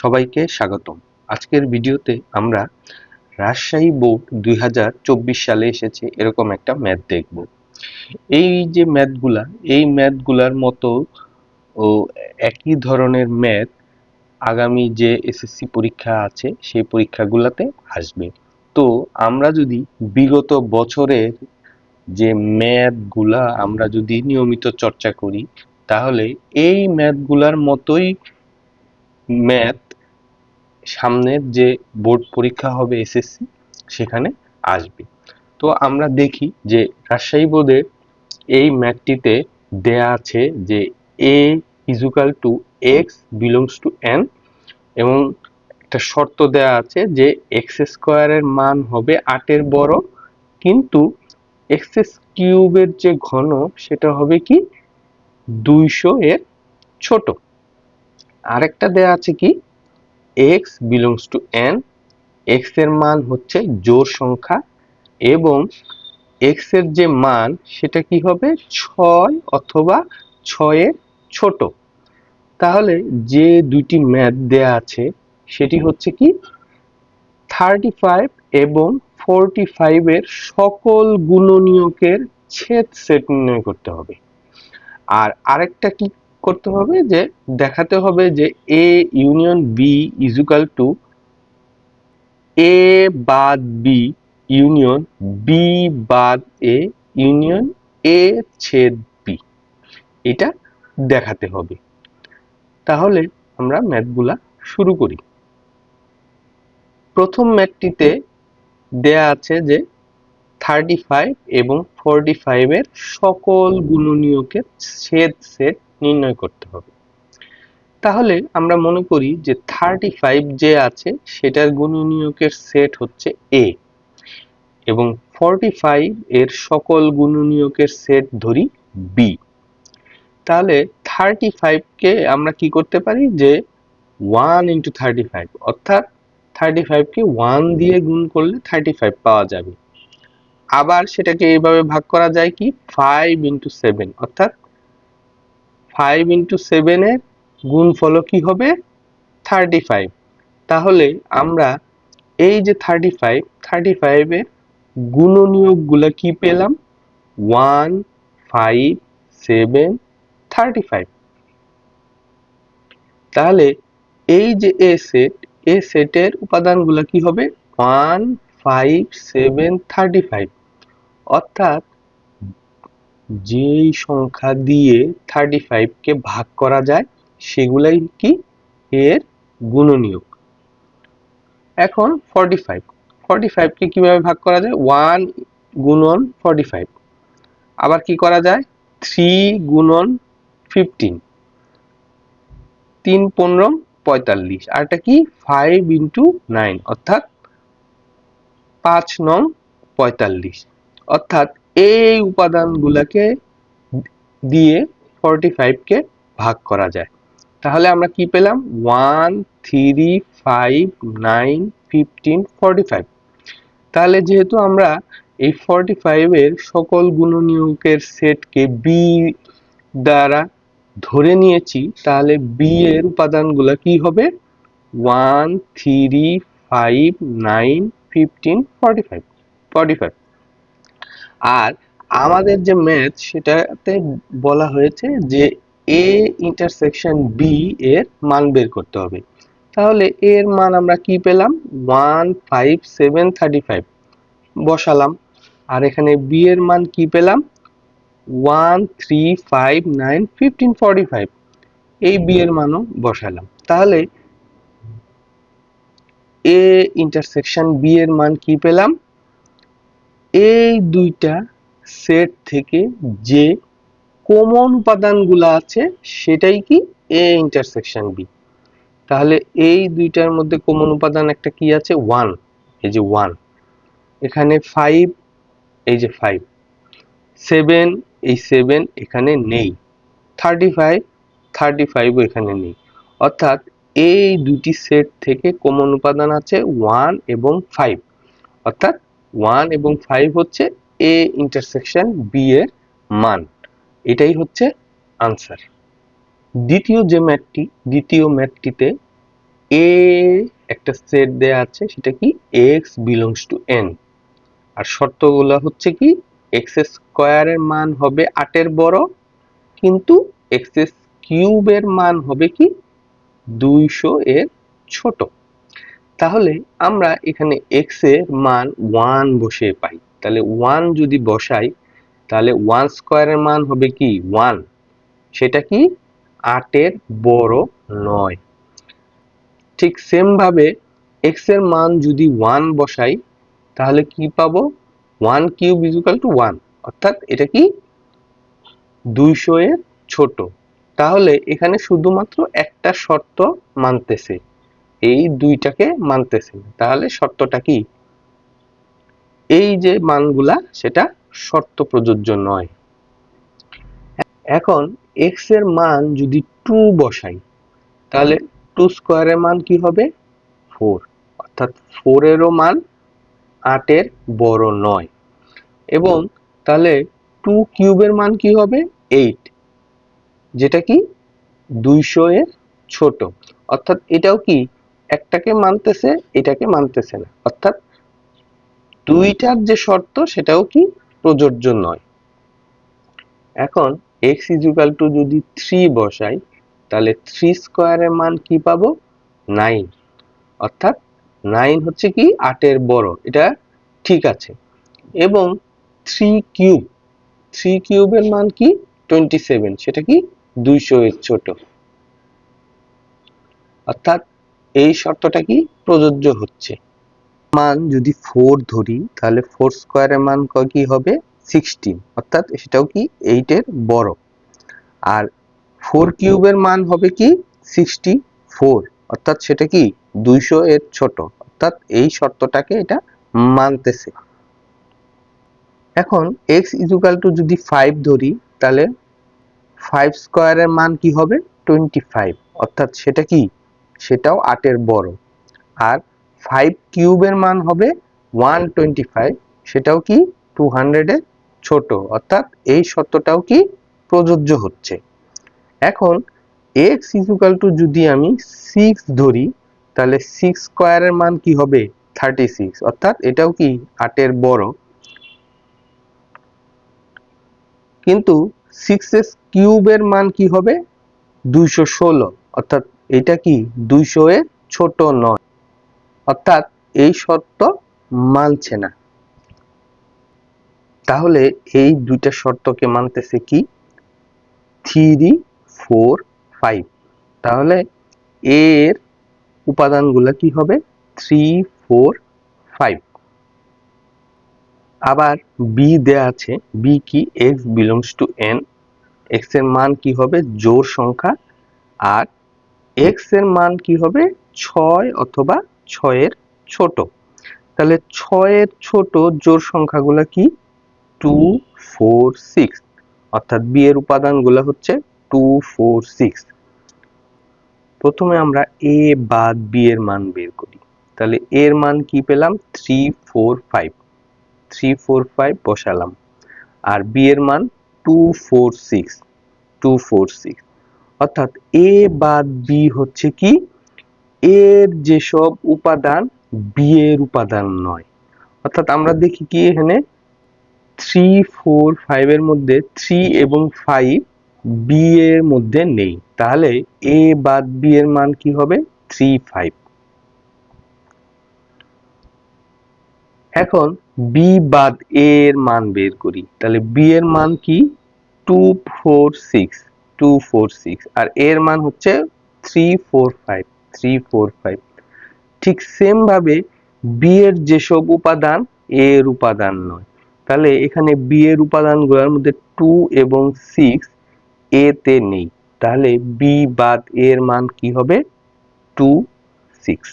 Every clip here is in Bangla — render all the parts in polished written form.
সবাইকে স্বাগতম। আজকের ভিডিওতে আমরা রাজশাহী বোর্ড 2024 সালে এসেছে এরকম একটা ম্যাথ দেখব। এই যে ম্যাথগুলা, এই ম্যাথগুলার মতো ও একই ধরনের ম্যাথ আগামী যে এসএসসি পরীক্ষা আছে সেই পরীক্ষাগুলোতে আসবে। তো আমরা যদি বিগত বছরের যে ম্যাথগুলা আমরা যদি নিয়মিত চর্চা করি, তাহলে এই ম্যাথগুলার মতোই ম্যাথ সামনের যে বোর্ড পরীক্ষা হবে এসএসসি সেখানে আসবে। তো আমরা দেখি যে রাজশাহী বোর্ডের এই ম্যাথটিতে দেয়া আছে যে a equal to X belongs to N, এবং একটা শর্ত দেয়া আছে যে এক্স স্কোয়ারের মান হবে 8-এর বড়, কিন্তু এক্স কিউবের যে ঘন সেটা হবে কি 200-এর ছোট। আরেকটা দেয়া আছে কি x belongs to n, x এর মান হচ্ছে জোড় সংখ্যা এবং x এর যে মান সেটা কি হবে 6 অথবা 6-এর ছোট। তাহলে যে দুইটি ম্যাথ দেয়া আছে সেটি হচ্ছে কি 35 এবং 45 এর সকল গুণনীয়কের ছেদ সেট নির্ণয় করতে হবে। আর আরেকটা কি করতে হবে যে দেখাতে হবে যে a union b is equal to A বাদ বি ইউনিয়ন বি বাদ এ ইউনিয়ন এ ছেদ বি, এটা দেখাতে হবে। তাহলে আমরা ম্যাথগুলা শুরু করি। প্রথম ম্যাথটিতে দেয়া আছে যে 35 এবং 45 এর সকল গুণনীয়কের ছেদ সেট নির্ণয় করতে হবে। তাহলে আমরা মনে করি যে 35 যে আছে সেটার গুণনীয়কের সেট হচ্ছে a এবং 45 এর সকল গুণনীয়কের সেট ধরি b। তাহলে 35 কে আমরা কি করতে পারি যে 1 ইন্টু 35, অর্থাৎ 35 কে 1 দিয়ে গুণ করলে 35 পাওয়া যাবে। আবার সেটাকে এইভাবে ভাগ করা যায় কি 5 ইন্টু 7, অর্থাৎ 5 ইন্টু 7 এর গুণফল কি হবে 35। তাহলে আমরা এই যে 35 এর গুণনীয়কগুলো কি পেলাম 1 5 7 35। তাহলে এই যে এ সেটের উপাদানগুলো কি হবে 1 5 7 35, অর্থাৎ যেই সংখ্যা দিয়ে 35 কে ভাগ করা যায় সেগুলাই কি এর গুণনীয়ক। এখন 45 কে কিভাবে ভাগ করা যায় 1 গুণন 45, আবার কি করা যায় 3 গুণন 15, 3 15 45, আর এটা কি 5 ইন্টু 9, অর্থাৎ 5 নং 45। অর্থাৎ এই উপাদানগুলোকে দিয়ে 45 কে ভাগ করা যায়। তাহলে আমরা কি পেলাম 1 3 5 9 15 45। তাহলে যেহেতু আমরা এই 45 এর সকল গুণনীয়কের সেটকে b দ্বারা ধরে নিয়েছি, তাহলে b এর উপাদানগুলো কি হবে 1 3 5 9 15 45। আর আমাদের যে ম্যাথ সেটাতে বলা হয়েছে যে a ইন্টারসেকশন b এর মান বের করতে হবে। তাহলে a এর মান আমরা কি পেলাম 1 5 7 35 বসালাম, আর এখানে b এর মান কি পেলাম 1 3 5 9 15 45, এই b এর মানও বসালাম। তাহলে a ইন্টারসেকশন b এর মান কি পেলাম এই দুইটা সেট থেকে যে কমন উপাদানগুলো আছে সেটাই কি a ইন্টারসেকশন b। তাহলে এই দুইটার মধ্যে কমন উপাদান একটা কি আছে 1, এই যে 1, এখানে 5, এই যে 5, 7, এই 7 এখানে নেই, 35 এখানে নেই। অর্থাৎ এই দুটি সেট থেকে কমন উপাদান আছে 1 এবং 5, অর্থাৎ 1 এবং 5 হচ্ছে a ইন্টারসেকশন b এর মান। এটাই হচ্ছে আনসার। দ্বিতীয় ম্যাথটিতে এ একটা সেট দেয়া আছে, সেটা কি এক্স বিলংস টু এন, আর শর্তগুলো হচ্ছে কি এক্স স্কোয়ারের মান হবে 8 এর বড়, কিন্তু এক্স কিউবের মান হবে কি 200 এর ছোট। তাহলে আমরা এখানে এক্স এর মান 1 বসিয়ে পাই, তাহলে 1 যদি বসাই তাহলে 1 স্কোয়ারের মান হবে কি 1, সেটা কি 8 এর বড় নয়। ঠিক সেম ভাবে এক্স এর মান যদি 1 বসাই তাহলে কি পাবো, 1 কিউব ইজ ইকুয়াল টু 1, অর্থাৎ এটা কি 200 এর ছোট। তাহলে এখানে শুধুমাত্র একটা শর্ত মানতেছে, এই দুইটাকে মানতেছে, তাহলে শর্তটা কি, এই যে মানগুলা সেটা শর্ত প্রযোজ্য নয়। এখন এক্স এর মান যদি 2 বসাই তাহলে 2 স্কোয়ারের মান কি হবে 4, অর্থাৎ 4 এরও মান 8 এর বড় নয়। এবং তাহলে 2 কিউবের মান কি হবে 8, যেটা কি 200 এর ছোট, অর্থাৎ এটাও কি একটাকে মানতেছে এটাকে মানতেছে না, অর্থাৎ দুইটার যে শর্ত সেটাও কি প্রযোজ্য নয়। এখন x ইজ ইকুয়াল টু যদি 3 বসাই তাহলে 3 স্কোয়ারের মান কি পাবো 9, অর্থাৎ 9 হচ্ছে কি 8 এর বড়, এটা ঠিক আছে। এবং 3 কিউব, 3 কিউবের মান কি 27, সেটা কি 200 এর ছোট, অর্থাৎ এই শর্তটা কি প্রযোজ্য হচ্ছে। মান যদি 4 ধরি তাহলে 4 স্কোয়ারের মান কি হবে 16, অর্থাৎ সেটাও কি 8 এর বড়। আর 4 কিউবের মান হবে কি 64, অর্থাৎ সেটা কি 200 এর ছোট, অর্থাৎ এই শর্তটাকে এটা মানতেছে। এখন x ইজ ইকুয়াল টু যদি 5 ধরি তাহলে 5 স্কোয়ারের মান কি হবে 25, অর্থাৎ সেটা কি সেটাও 8 এর বড়। আর 5 কিউবের মান হবে 125, সেটাও কি 200 এর ছোট, অর্থাৎ এই শর্তটাও কি প্রযোজ্য হচ্ছে। এখন x ইজ ইকুয়াল টু যদি আমি 6 ধরি তাহলে 6 স্কোয়ারের মান কি হবে 36, অর্থাৎ এটাও কি 8 এর বড়। কিন্তু 6x কিউবের মান কি হবে 216, অর্থাৎ এটা কি 200 এর ছোট নয়, অর্থাৎ এই শর্ত মানছে না। তাহলে এই দুইটা শর্তকে মানতেছে কি 3, 4, 5, তাহলে এর উপাদানগুলো কি হবে 3, 4, 5। আবার বি দেয়া আছে, বি কি x belongs to n, x এর মান কি হবে জোড় সংখ্যা, আর x এর মান কি হবে 6 অথবা 6 এর ছোট। তাহলে 6 এর ছোট জোড় সংখ্যাগুলো কি 2, 4, 6, অর্থাৎ বি এর উপাদানগুলো হচ্ছে 2, 4, 6। প্রথমে আমরা a বাদ b এর মান বের করি, তাহলে a এর মান কি পেলাম 3, 4, 5, 3, 4, 5 বসালাম, আর b এর মান 2, 4, 6, 2, 4, 6, অর্থাৎ a বাদ b হচ্ছে কি এর যেসব উপাদান b এর উপাদান নয়। অর্থাৎ আমরা দেখি কি এখানে 3, 4, 5 এর মধ্যে 3 এবং 5 b এর মধ্যে নেই, তাহলে a বাদ b এর মান কি হবে 3, 5। এখন b বাদ a এর মান বের করি, তাহলে b এর মান কি 2, 4, 6, 2, 4, 6, আর a এর মান হচ্ছে 3, 4, 5, 3, 4, 5। ঠিক সেম ভাবে b এর যেসব উপাদান a এর উপাদান নয়, তাহলে এখানে b এর উপাদানগুলোর মধ্যে 2 এবং 6 a তে নেই, তাহলে b বাদ a এর মান কি হবে 2, 6।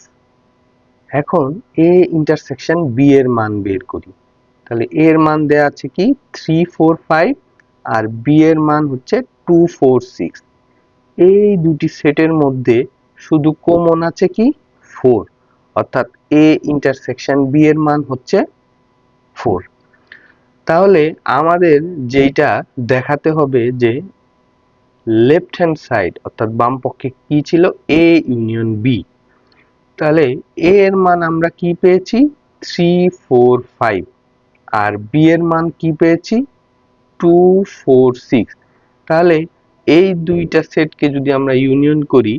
এখন a ইন্টারসেকশন b এর মান বের করি, তাহলে a এর মান দেয়া আছে কি 3, 4, 5, আর b এর মান হচ্ছে 2, 4, 6। এই দুটি সেটের মধ্যে শুধু কমন আছে কি 4, অর্থাৎ a ইন্টারসেকশন b এর মান হচ্ছে 4। তাহলে আমাদের যেটা দেখাতে হবে যে লেফট হ্যান্ড সাইড অর্থাৎ বাম পক্ষে কি ছিল a ইউনিয়ন b, তাহলে এ এর মান আমরা কি পেয়েছি 3 4 5 আর বি এর মান কি পেয়েছি 2 4 6। তাহলে এই দুইটা সেটকে যদি আমরা ইউনিয়ন করি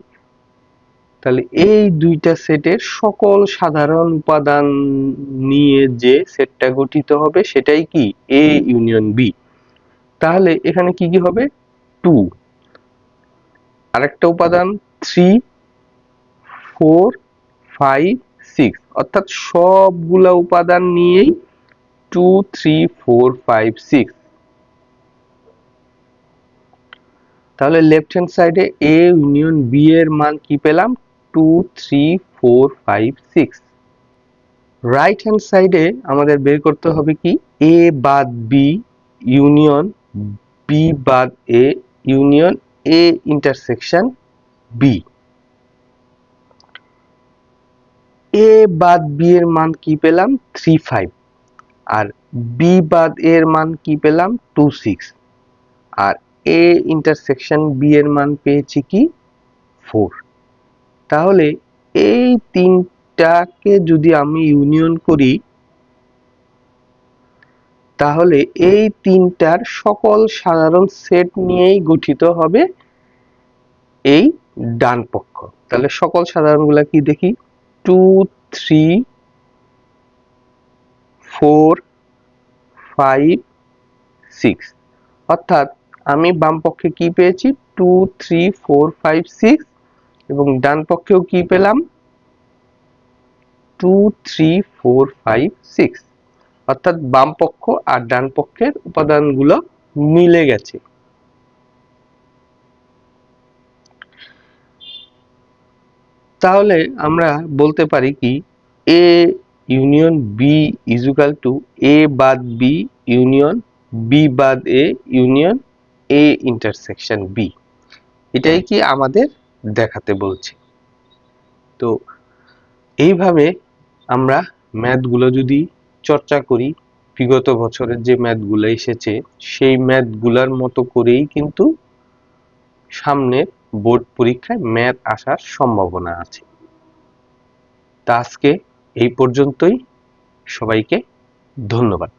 তাহলে এই দুইটা সেটের সকল সাধারণ উপাদান নিয়ে যে সেটটা গঠিত হবে সেটাই কি এ ইউনিয়ন বি। তাহলে এখানে কি কি হবে 2, আরেকটা উপাদান 3 4 5 6, অর্থাৎ সবগুলা উপাদান নিয়েই 2 3 4 5 6। তাহলে লেফট হ্যান্ড সাইডে এ ইউনিয়ন বি এর মান কি পেলাম 2 3 4 5 6। রাইট হ্যান্ড সাইডে আমাদের বের করতে হবে কি এ বাদ বি ইউনিয়ন বি বাদ A union A intersection B. A বাদ বি এর মান কি পেলাম 3 5 আর বি বাদ এ এর মান কি পেলাম 2 6 আর এ ইন্টারসেকশন বি এর মান পেয়েছি কি 4। তাহলে এই তিনটাকে যদি আমি ইউনিয়ন করি তাহলে এই তিনটার সকল সাধারণ সেট নিয়েই গঠিত হবে এই ডান পক্ষ। তাহলে সকল সাধারণগুলা কি দেখি 2 3 4 5 6, অর্থাৎ আমি বাম পক্ষে কি পেয়েছি 2 3 4 5 6 এবং ডান পক্ষেও কি পেলাম 2 3 4 5 6, অর্থাৎ বাম পক্ষ আর ডান পক্ষের উপাদানগুলো মিলে গেছে। তাহলে আমরা বলতে পারি কি A union B is equal to A বাদ বি ইউনিয়ন বি বাদ A union A intersection B. এটাই কি আমাদের দেখাতে বলছে। তো এইভাবে আমরা ম্যাথগুলো যদি চর্চা করি বিগত বছরের যে ম্যাথগুলো এসেছে সেই ম্যাথগুলোর মতো করেই কিন্তু সামনের বোর্ড পরীক্ষায় ম্যাথ আসার সম্ভাবনা আছে। তা আজকে এই পর্যন্তই, সবাইকে ধন্যবাদ।